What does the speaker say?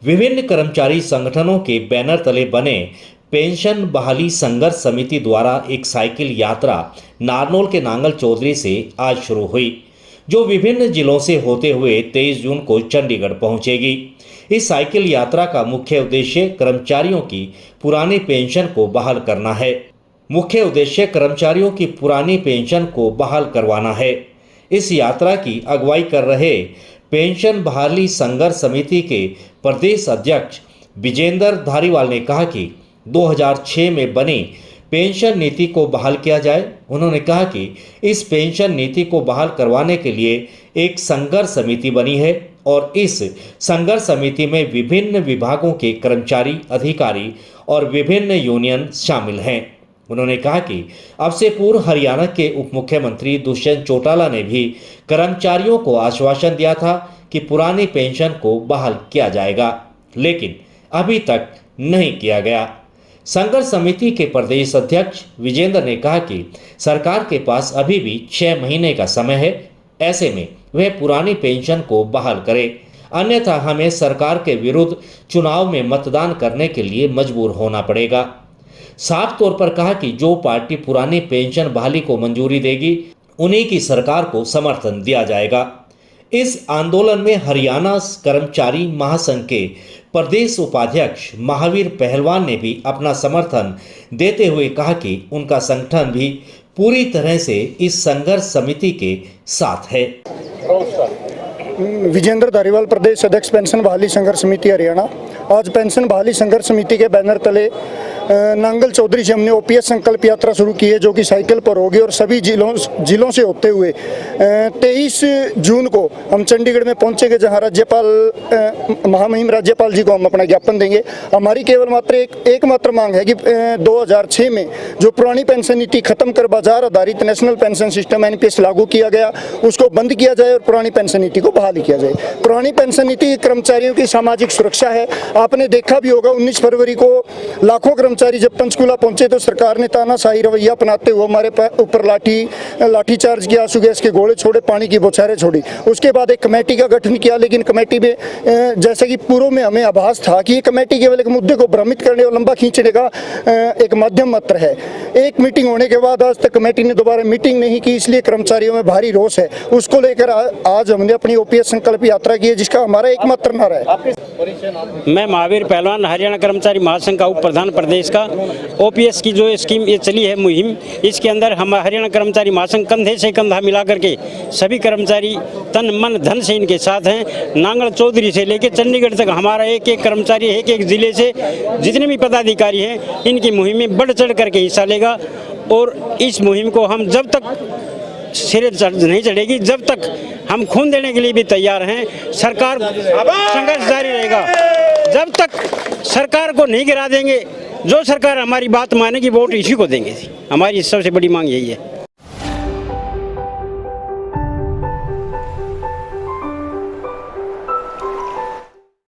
विभिन्न कर्मचारी संगठनों के बैनर तले बने पेंशन बहाली संघर्ष समिति द्वारा एक साइकिल यात्रा नारनौल के नांगल चौधरी से आज शुरू हुई, जो विभिन्न जिलों से होते हुए 23 जून को चंडीगढ़ पहुंचेगी। इस साइकिल यात्रा का मुख्य उद्देश्य कर्मचारियों की पुरानी पेंशन को बहाल करना है। मुख्य उद्देश्य कर्मचारियों की पुरानी पेंशन को बहाल करवाना है। इस यात्रा की अगुवाई कर रहे पेंशन बहाली संघर्ष समिति के प्रदेश अध्यक्ष विजेंद्र धारीवाल ने कहा कि 2006 में बनी पेंशन नीति को बहाल किया जाए। उन्होंने कहा कि इस पेंशन नीति को बहाल करवाने के लिए एक संघर्ष समिति बनी है और इस संघर्ष समिति में विभिन्न विभागों के कर्मचारी, अधिकारी और विभिन्न यूनियन शामिल हैं। उन्होंने कहा कि अब से पूर्व हरियाणा के उप मुख्यमंत्री दुष्यंत चौटाला ने भी कर्मचारियों को आश्वासन दिया था कि पुरानी पेंशन को बहाल किया जाएगा, लेकिन अभी तक नहीं किया गया। संघर्ष समिति के प्रदेश अध्यक्ष विजेंद्र ने कहा कि सरकार के पास अभी भी 6 महीने का समय है, ऐसे में वह पुरानी पेंशन को बहाल करे, अन्यथा हमें सरकार के विरुद्ध चुनाव में मतदान करने के लिए मजबूर होना पड़ेगा। साफ तौर पर कहा कि जो पार्टी पुरानी पेंशन बहाली को मंजूरी देगी, उन्हीं की सरकार को समर्थन दिया जाएगा। इस आंदोलन में हरियाणा कर्मचारी महासंघ के प्रदेश उपाध्यक्ष महावीर पहलवान ने भी अपना समर्थन देते हुए कहा कि उनका संगठन भी पूरी तरह से इस संघर्ष समिति के साथ है। विजेंद्र धारीवाल, प्रदेश अध्यक्ष पेंशन बहाली संघर्ष समिति हरियाणा। आज पेंशन बहाली संघर्ष समिति के बैनर तले नांगल चौधरी से हमने ओपीएस संकल्प यात्रा शुरू की है, जो कि साइकिल पर होगी और सभी जिलों से होते हुए 23 जून को हम चंडीगढ़ में पहुंचेंगे, जहां राज्यपाल महामहिम राज्यपाल जी को हम अपना ज्ञापन देंगे। हमारी केवल मात्र एकमात्र मांग है कि 2006 में जो पुरानी पेंशन नीति खत्म कर बाजार आधारित नेशनल पेंशन सिस्टम एनपीएस लागू किया गया, उसको बंद किया जाए और पुरानी पेंशन नीति को बहाली किया जाए। पुरानी पेंशन नीति कर्मचारियों की सामाजिक सुरक्षा है। आपने देखा भी होगा 19 फरवरी को लाखों कर्मचारी जब पंचकूला पहुंचे तो सरकार ने तानाशाही रवैया अपनाते हुए हमारे ऊपर लाठीचार्ज किया, आंसू गैस के गोले छोड़े, पानी की बौछारें छोड़ी। उसके बाद एक कमेटी का गठन किया, लेकिन कमेटी में जैसे कि पूर्व में हमें आभास था कि ये कमेटी केवल एक मुद्दे को भ्रमित करने और लंबा खींचने का एक माध्यम मात्र है। एक मीटिंग होने के बाद आज तक कमेटी ने दोबारा मीटिंग नहीं की, इसलिए कर्मचारियों में भारी रोष है। उसको लेकर आज हमने अपनी ओपीएस संकल्प यात्रा की है, जिसका हमारा एकमात्र नारा है। मैं महावीर पहलवान, हरियाणा कर्मचारी महासंघ का उप प्रधान प्रदेश का। ओपीएस की जो स्कीम ये चली है मुहिम, इसके अंदर हम हरियाणा कर्मचारी महासंघ कंधे से कंधा मिला करके सभी कर्मचारी तन मन धन से इनके साथ हैं। नांगल चौधरी से लेकर चंडीगढ़ तक हमारा एक एक कर्मचारी एक जिले से जितने भी पदाधिकारी हैं, इनकी मुहिम में बढ़ चढ़ करके हिस्सा लेगा और इस मुहिम को हम जब तक सिरे नहीं चढ़ेगी, जब तक हम खून देने के लिए भी तैयार हैं। सरकार संघर्ष जारी रहेगा जब तक सरकार को नहीं गिरा देंगे। जो सरकार हमारी बात मानेगी, वोट इसी को देंगे। हमारी सबसे बड़ी मांग यही है।